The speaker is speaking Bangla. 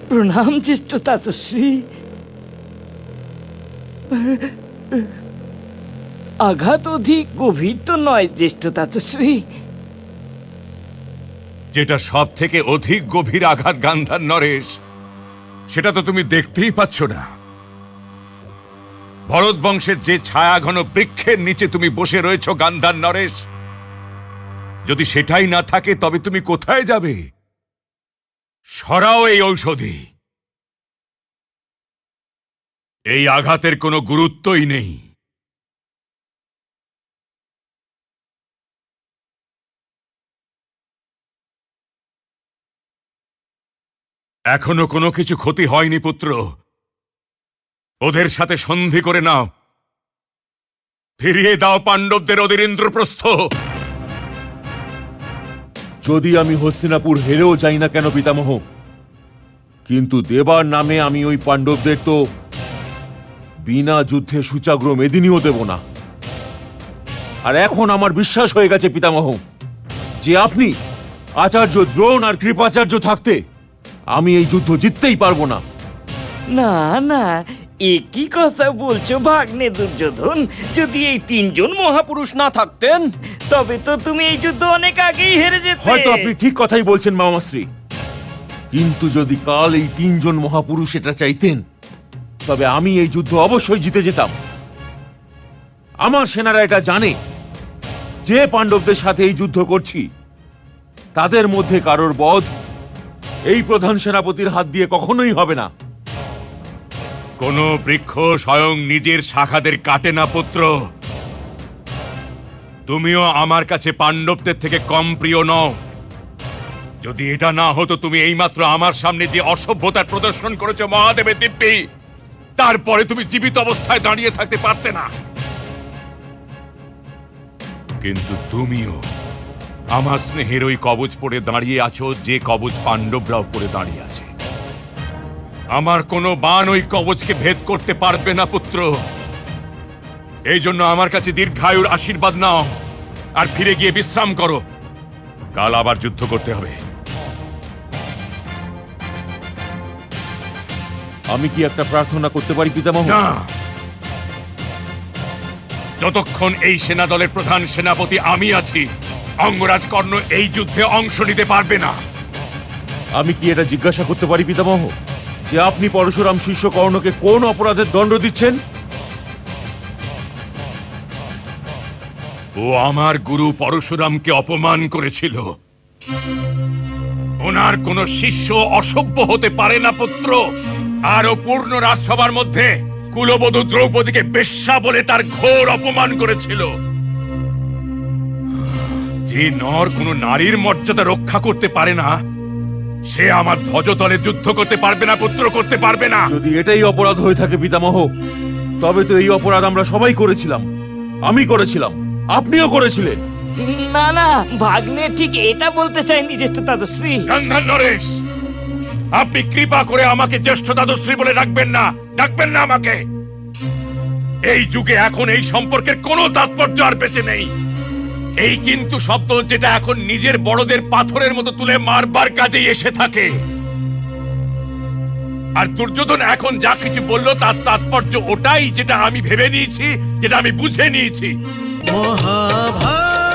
প্রণাম জ্যেষ্ঠ তাতশ্রী। আঘাত অধিক গভীর তো নয় জ্যেষ্ঠ তাতশ্রী। যেটা সব থেকে অধিক গভীর আঘাত গান্ধার নরেশ, সেটা তো তুমি দেখতেই পাচ্ছ না। ভরত বংশের যে ছায়া ঘন বৃক্ষের নিচে তুমি বসে রয়েছ গান্ধার নরেশ, যদি সেটাই না থাকে তবে তুমি কোথায় যাবে? সরাও এই ঔষধি। এই আঘাতের কোনো গুরুত্বই নেই। এখনো কোনো কিছু ক্ষতি হয়নি পুত্র। ওদের সাথে সন্ধি করে নাও, ফিরিয়ে দাও পাণ্ডবদের ওদের ইন্দ্রপ্রস্থ। যদি আমি হস্তিনাপুর হেরেও যাই না কেন পিতামহ, কিন্তু দেবার নামে আমি ওই পাণ্ডবদের তো বিনা যুদ্ধে সূচাগ্র মেদিনীও দেব না। আর এখন আমার বিশ্বাস হয়ে গেছে পিতামহ যে আপনি আচার্য দ্রোণ আর কৃপাচার্য থাকতে আমি এই যুদ্ধ জিততেই পারবো না। না না, একই কথা বলছো ভাগ্নে দুর্যোধন। যদি এই তিনজন মহাপুরুষ না থাকতেন তবে তো তুমি এই যুদ্ধ অনেক আগেই হেরে যেতে। হয়তো আপনি ঠিক কথাই বলছেন মামাশ্রী, কিন্তু যদি কাল এই তিনজন মহাপুরুষ এটা চাইতেন তবে আমি এই যুদ্ধ অবশ্যই জিতে যেতাম। আমার সেনারা এটা জানে যে পাণ্ডবদের সাথে এই যুদ্ধ করছি তাদের মধ্যে কারোর বধ এই প্রধান সেনাপতির হাত দিয়ে কখনোই হবে না। কোন বৃক্ষ স্বয়ং নিজের শাখাদের কাটে না পুত্র। তুমিও আমার কাছে পাণ্ডবদের থেকে কম প্রিয় নও। যদি এটা না হতো, তুমি এইমাত্র আমার সামনে যে অসভ্যতার প্রদর্শন করেছো মহাদেবের দিব্যি, তারপরে তুমি জীবিত অবস্থায় দাঁড়িয়ে থাকতে পারতে না। কিন্তু তুমিও আমার স্নেহের ওই কবচ পরে দাঁড়িয়ে আছো, যে কবচ পাণ্ডবরাও পরে দাঁড়িয়ে আছে। আমার কোনো বাণ ওই কবচকে ভেদ করতে পারবে না পুত্র। এই জন্য আমার কাছে দীর্ঘায়ুর আশীর্বাদ নাও আর ফিরে গিয়ে বিশ্রাম করো। কাল আবার যুদ্ধ করতে হবে। আমি কি একটা প্রার্থনা করতে পারি পিতামহ? না, যতক্ষণ এই সেনা দলের প্রধান সেনাপতি আমি আছি, অঙ্গরাজ কর্ণ এই যুদ্ধে অংশ নিতে পারবে না। আমি কি এটা জিজ্ঞাসা করতে পারি পিতামহ যে আপনি পরশুরাম শিষ্য কর্ণকে কোন অপরাধের দণ্ড দিচ্ছেন? ও আমার গুরু পরশুরামকে অপমান করেছিল। ওনার কোন শিষ্য অসভ্য হতে পারে না পুত্র। আরো পূর্ণ রাজসভার মধ্যে কুলবধূ দ্রৌপদীকে বেশ্যা বলে তার ঘোর অপমান করেছিল। যে নর কোন নারীর মর্যাদা রক্ষা করতে পারে না, সে আমার ধ্বজতলে যুদ্ধ করতে পারবে না পুত্র, করতে পারবে না। যদি এটাই অপরাধ হয়ে থাকে পিতামহ, তবে তো এই অপরাধ আমরা সবাই করেছিলাম। আমি করেছিলাম, আপনিও করেছিলেন। না না, ভাগ্নে ঠিক এটা বলতে চাইনি জ্যেষ্ঠ তাতশ্রী। গান্ধার নরেশ, আপনি কৃপা করে আমাকে জ্যেষ্ঠ দাদশ্রী বলে ডাকবেন না, ডাকবেন না আমাকে। এই যুগে এখন এই সম্পর্কের কোনো তাৎপর্য আর বেঁচে নেই। এই কিন্তু শব্দ যেটা এখন নিজের বড়দের পাথরের মতো তুলে মারবার কাজেই এসে থাকে। আর দুর্যোধন এখন যা কিছু বলল তার তাৎপর্য ওটাই যেটা আমি ভেবে নিয়েছি, যেটা আমি বুঝে নিয়েছি। মহাভারত।